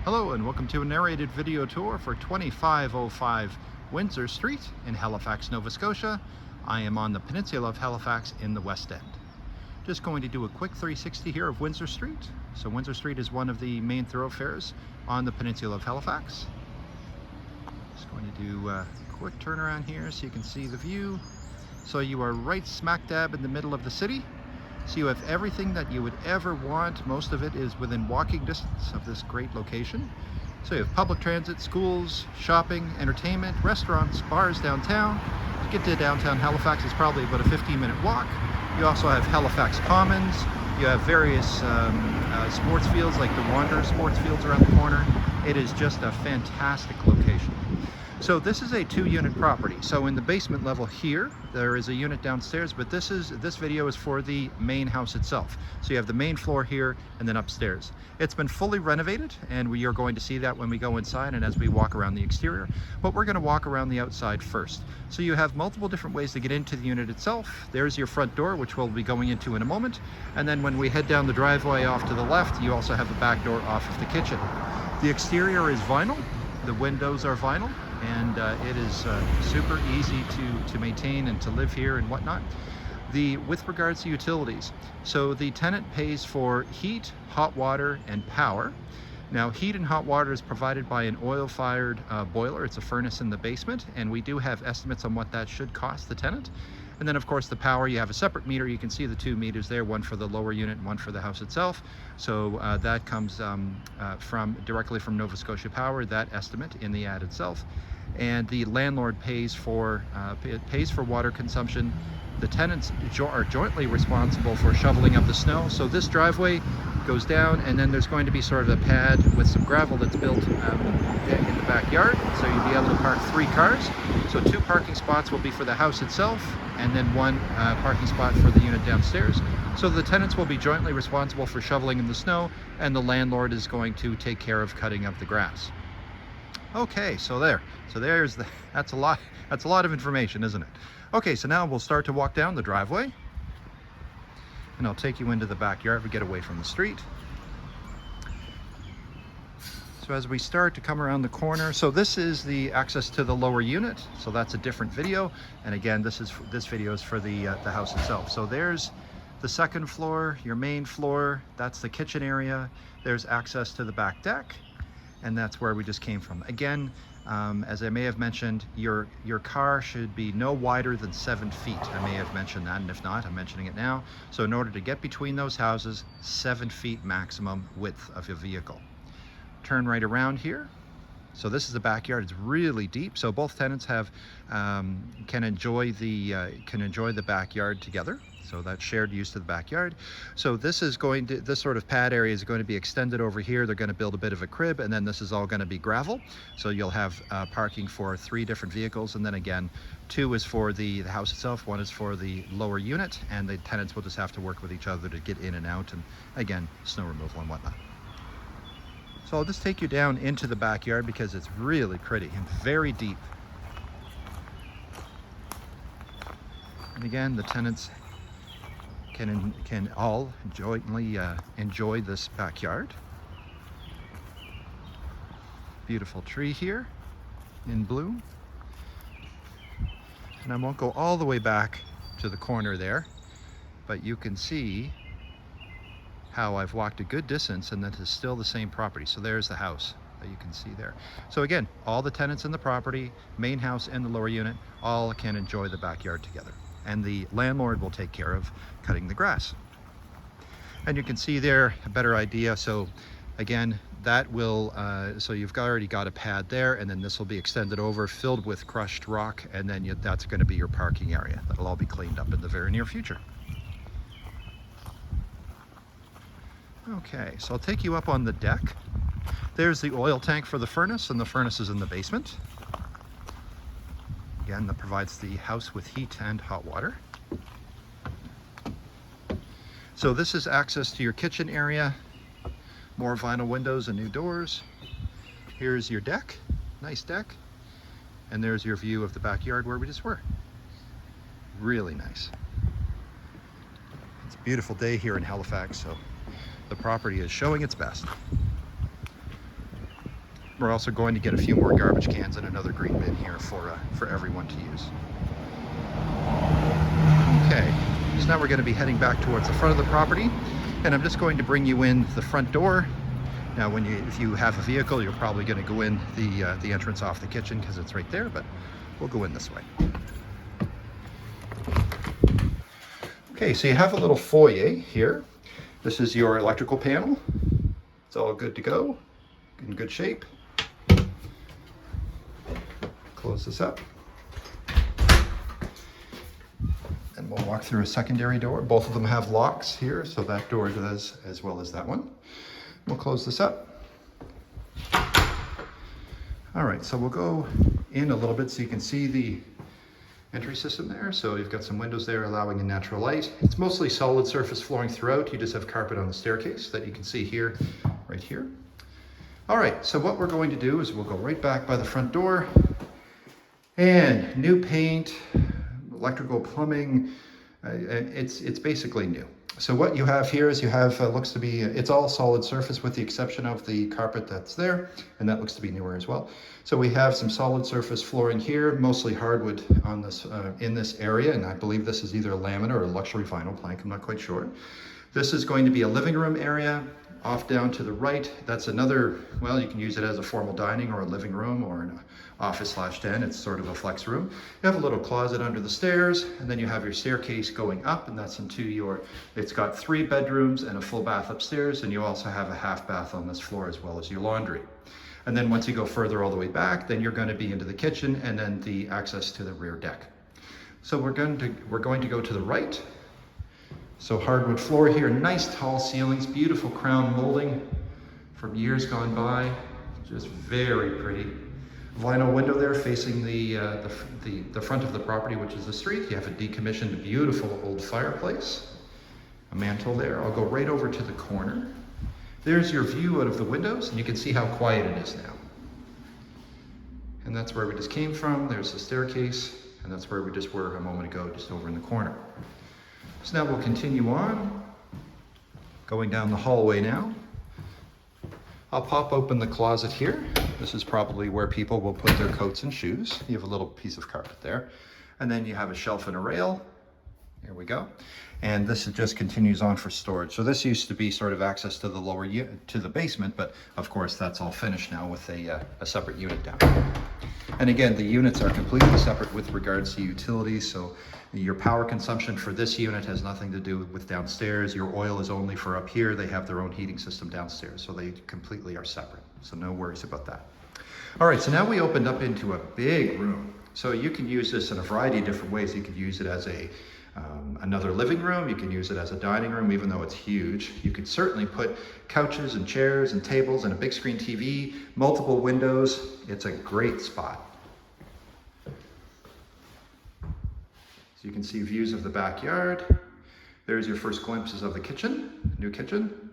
Hello and welcome to a narrated video tour for 2505 Windsor Street in Halifax, Nova Scotia. I am on the peninsula of Halifax in the West End. Just going to do a quick 360 here of Windsor Street. So Windsor Street is one of the main thoroughfares on the peninsula of Halifax. Just going to do a quick turnaround here so you can see the view. So you are right smack dab in the middle of the city. So you have everything that you would ever want. Most of it is within walking distance of this great location. So you have public transit, schools, shopping, entertainment, restaurants, bars downtown. To get to downtown Halifax, it's probably about a 15-minute walk. You also have Halifax Commons. You have various sports fields like the Wanderers sports fields around the corner. It is just a fantastic location. So this is a 2-unit property. So in the basement level here, there is a unit downstairs, but this video is for the main house itself. So you have the main floor here and then upstairs. It's been fully renovated, and we are going to see that when we go inside and as we walk around the exterior. But we're going to walk around the outside first. So you have multiple different ways to get into the unit itself. There's your front door, which we'll be going into in a moment. And then when we head down the driveway off to the left, you also have the back door off of the kitchen. The exterior is vinyl. The windows are vinyl. And it is super easy to maintain and to live here and whatnot. With regards to utilities, so the tenant pays for heat, hot water, and power. Now, heat and hot water is provided by an oil-fired boiler. It's a furnace in the basement, and we do have estimates on what that should cost the tenant. And then, of course, the power, you have a separate meter. You can see the 2 meters there, one for the lower unit and one for the house itself. So that comes directly from Nova Scotia Power, that estimate in the ad itself. And the landlord pays for water consumption. The tenants are jointly responsible for shoveling of the snow. So this driveway goes down, and then there's going to be sort of a pad with some gravel that's built in the backyard. So you'll be able to park 3 cars. So 2 parking spots will be for the house itself, and then 1 parking spot for the unit downstairs. So the tenants will be jointly responsible for shoveling in the snow, and the landlord is going to take care of cutting of the grass. Okay, so that's a lot of information, isn't it? Okay, so now we'll start to walk down the driveway, and I'll take you into the backyard. We get away from the street. So as we start to come around the corner, so this is the access to the lower unit. So that's a different video, and again, this video is for the house itself. So there's the 2nd floor, your main floor. That's the kitchen area. There's access to the back deck. And that's where we just came from. Again, as I may have mentioned, your car should be no wider than 7 feet. I may have mentioned that, and if not, I'm mentioning it now. So in order to get between those houses, 7 feet maximum width of your vehicle. Turn right around here. So this is the backyard. It's really deep. So both tenants can enjoy the backyard together. So that's shared use to the backyard. So this sort of pad area is going to be extended over here. They're going to build a bit of a crib, and then this is all going to be gravel. So you'll have parking for 3 different vehicles, and then again, 2 is for the house itself, 1 is for the lower unit, and the tenants will just have to work with each other to get in and out, and again, snow removal and whatnot. So I'll just take you down into the backyard because it's really pretty and very deep. And again, the tenants can all jointly enjoy this backyard. Beautiful tree here in bloom. And I won't go all the way back to the corner there, but you can see how I've walked a good distance and that is still the same property. So there's the house that you can see there. So again, all the tenants in the property, main house and the lower unit, all can enjoy the backyard together. And the landlord will take care of cutting the grass. And you can see there a better idea. So again, that will, so you've already got a pad there, and then this will be extended over, filled with crushed rock, and then that's going to be your parking area. That'll all be cleaned up in the very near future. Okay, so I'll take you up on the deck. There's the oil tank for the furnace, and the furnace is in the basement. Again, that provides the house with heat and hot water. So this is access to your kitchen area. More vinyl windows and new doors. Here's your deck, nice deck. And there's your view of the backyard where we just were. Really nice. It's a beautiful day here in Halifax, so the property is showing its best. We're also going to get a few more garbage cans and another green bin here for everyone to use. Okay, so now we're going to be heading back towards the front of the property, and I'm just going to bring you in the front door. Now, if you have a vehicle, you're probably going to go in the entrance off the kitchen because it's right there, but we'll go in this way. Okay, so you have a little foyer here. This is your electrical panel. It's all good to go, in good shape. Close this up. And we'll walk through a secondary door. Both of them have locks here, so that door does as well as that one. We'll close this up. All right, so we'll go in a little bit so you can see the entry system there. So you've got some windows there allowing in natural light. It's mostly solid surface flooring throughout. You just have carpet on the staircase that you can see here, right here. All right, so what we're going to do is we'll go right back by the front door, and new paint, electrical, plumbing, it's basically new. So what you have here is you have, looks to be, it's all solid surface with the exception of the carpet that's there, and that looks to be newer as well. So we have some solid surface flooring here, mostly hardwood on this, in this area, and I believe this is either a laminate or a luxury vinyl plank, I'm not quite sure. This is going to be a living room area. Off down to the right, that's another, well, you can use it as a formal dining or a living room or an office/den. It's sort of a flex room. You have a little closet under the stairs, and then you have your staircase going up, and that's into your, it's got 3 bedrooms and a full bath upstairs, and you also have a half bath on this floor as well as your laundry. And then once you go further all the way back, then you're going to be into the kitchen and then the access to the rear deck. So we're going to go to the right. So hardwood floor here, nice tall ceilings, beautiful crown molding from years gone by, just very pretty. Vinyl window there facing the front of the property, which is the street. You have a decommissioned, beautiful old fireplace, a mantle there. I'll go right over to the corner. There's your view out of the windows, and you can see how quiet it is now. And that's where we just came from. There's the staircase, and that's where we just were a moment ago, just over in the corner. So now we'll continue on, going down the hallway now. I'll pop open the closet here. This is probably where people will put their coats and shoes. You have a little piece of carpet there. And then you have a shelf and a rail. Here we go. And this just continues on for storage. So this used to be sort of access to the lower to the basement, but of course that's all finished now with a separate unit down here. And again, the units are completely separate with regards to utilities. So your power consumption for this unit has nothing to do with downstairs. Your oil is only for up here. They have their own heating system downstairs. So they completely are separate. So no worries about that. All right, so now we opened up into a big room. So you can use this in a variety of different ways. You could use it as another living room. You can use it as a dining room, even though it's huge. You could certainly put couches and chairs and tables and a big screen TV, multiple windows. It's a great spot. So you can see views of the backyard. There's your first glimpses of the kitchen, new kitchen.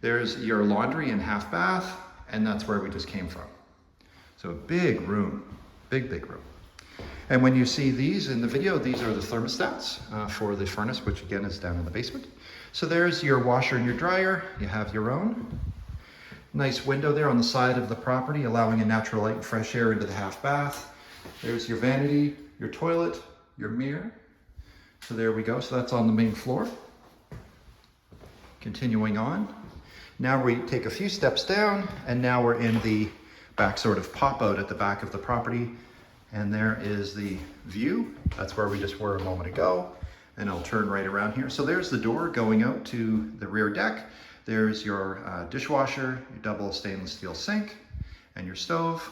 There's your laundry and half bath, and that's where we just came from. So a big room, big room. And when you see these in the video, these are the thermostats for the furnace, which again is down in the basement. So there's your washer and your dryer. You have your own. Nice window there on the side of the property, allowing a natural light and fresh air into the half bath. There's your vanity, your toilet, your mirror. So there we go. So that's on the main floor. Continuing on. Now we take a few steps down, and now we're in the back sort of pop out at the back of the property. And there is the view. That's where we just were a moment ago. And I'll turn right around here. So there's the door going out to the rear deck. There's your dishwasher, your double stainless steel sink, and your stove,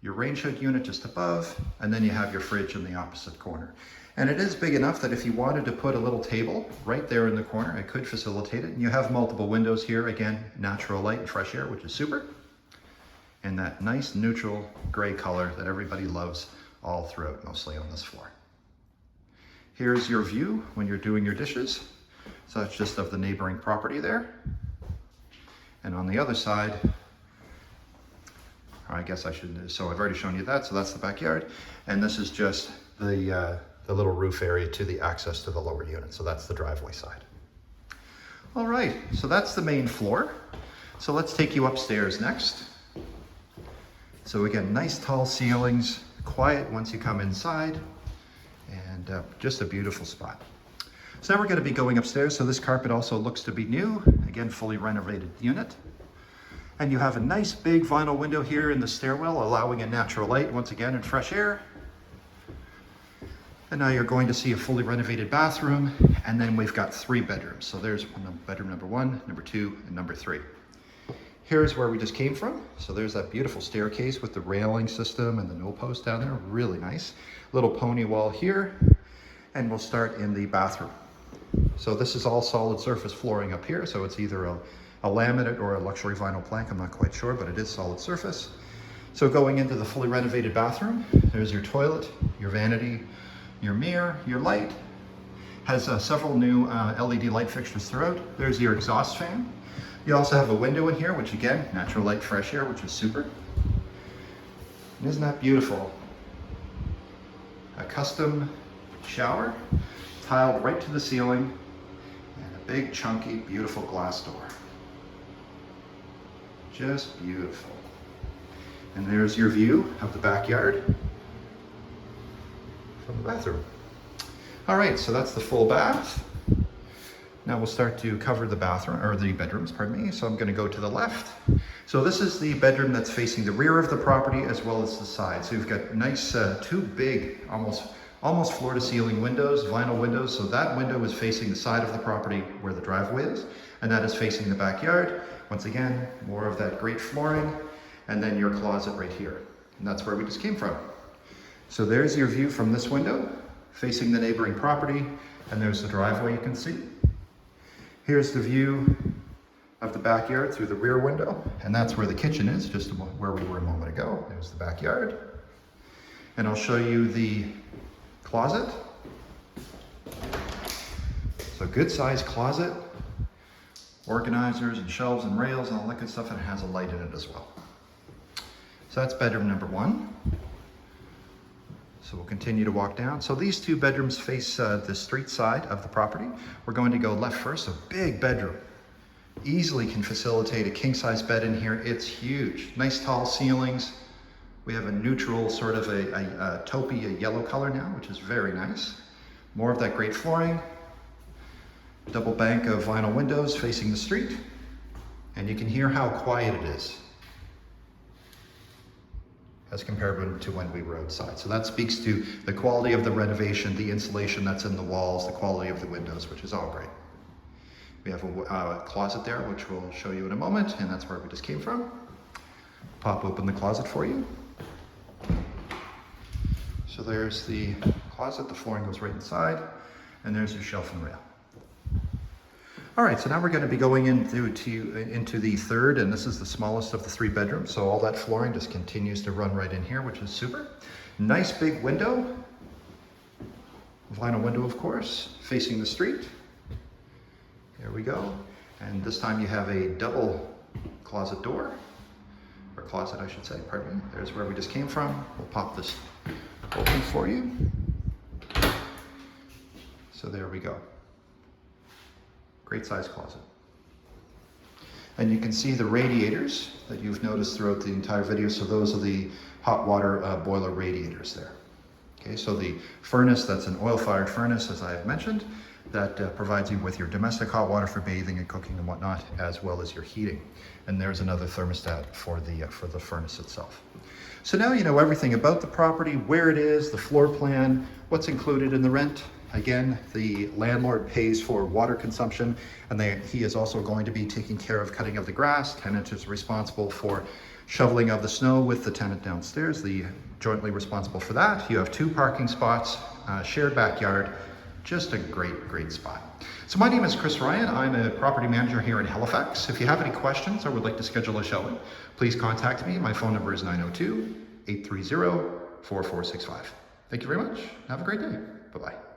your range hood unit just above, and then you have your fridge in the opposite corner. And it is big enough that if you wanted to put a little table right there in the corner, it could facilitate it. And you have multiple windows here. Again, natural light and fresh air, which is super. And that nice neutral gray color that everybody loves all throughout, mostly on this floor. Here's your view when you're doing your dishes. So that's just of the neighboring property there. And on the other side, I guess I should, so I've already shown you that. So that's the backyard. And this is just the little roof area to the access to the lower unit. So that's the driveway side. All right, so that's the main floor. So let's take you upstairs next. So again, nice tall ceilings, quiet once you come inside, and just a beautiful spot. So now we're going to be going upstairs. So this carpet also looks to be new. Again, fully renovated unit. And you have a nice big vinyl window here in the stairwell, allowing in natural light once again and fresh air. And now you're going to see a fully renovated bathroom. And then we've got 3 bedrooms. So there's bedroom number 1, number 2, and number 3. Here's where we just came from. So there's that beautiful staircase with the railing system and the no post down there. Really nice. Little pony wall here. And we'll start in the bathroom. So this is all solid surface flooring up here. So it's either a laminate or a luxury vinyl plank. I'm not quite sure, but it is solid surface. So going into the fully renovated bathroom, there's your toilet, your vanity, your mirror, your light. Has several new LED light fixtures throughout. There's your exhaust fan. You also have a window in here, which again, natural light, fresh air, which is super. And isn't that beautiful? A custom shower, tiled right to the ceiling, and a big, chunky, beautiful glass door. Just beautiful. And there's your view of the backyard from the bathroom. All right, so that's the full bath. Now we'll start to cover the bathroom, or the bedrooms, pardon me. So I'm going to go to the left. So this is the bedroom that's facing the rear of the property as well as the side. So you've got nice, 2 big, almost floor to ceiling windows, vinyl windows. So that window is facing the side of the property where the driveway is, and that is facing the backyard. Once again, more of that great flooring, and then your closet right here. And that's where we just came from. So there's your view from this window, facing the neighboring property, and there's the driveway you can see. Here's the view of the backyard through the rear window, and that's where the kitchen is, just where we were a moment ago. There's the backyard. And I'll show you the closet. So good sized closet, organizers and shelves and rails and all that good stuff, and it has a light in it as well. So that's bedroom number 1. So we'll continue to walk down. So these 2 bedrooms face the street side of the property. We're going to go left first, a big bedroom. Easily can facilitate a king-size bed in here. It's huge. Nice tall ceilings. We have a neutral sort of a taupey, a yellow color now, which is very nice. More of that great flooring. Double bank of vinyl windows facing the street. And you can hear how quiet it is as compared to when we were outside. So that speaks to the quality of the renovation, the insulation that's in the walls, the quality of the windows, which is all great. We have a closet there, which we'll show you in a moment, and that's where we just came from. Pop open the closet for you. So there's the closet, the flooring goes right inside, and there's your shelf and rail. All right, so now we're going to be going into the 3rd, and this is the smallest of the 3 bedrooms. So all that flooring just continues to run right in here, which is super. Nice big window, vinyl window, of course, facing the street. There we go. And this time you have a double closet door, or closet, I should say, pardon me. There's where we just came from. We'll pop this open for you. So there we go. Great size closet. And you can see the radiators that you've noticed throughout the entire video. So those are the hot water boiler radiators there. Okay, so the furnace, that's an oil-fired furnace, as I have mentioned, that provides you with your domestic hot water for bathing and cooking and whatnot, as well as your heating. And there's another thermostat for the furnace itself. So now you know everything about the property, where it is, the floor plan, what's included in the rent. Again, the landlord pays for water consumption, and he is also going to be taking care of cutting of the grass. Tenant is responsible for shoveling of the snow with the tenant downstairs, jointly responsible for that. You have 2 parking spots, shared backyard, just a great spot. So my name is Chris Ryan. I'm a property manager here in Halifax. If you have any questions or would like to schedule a showing, please contact me. My phone number is 902-830-4465. Thank you very much. Have a great day. Bye-bye.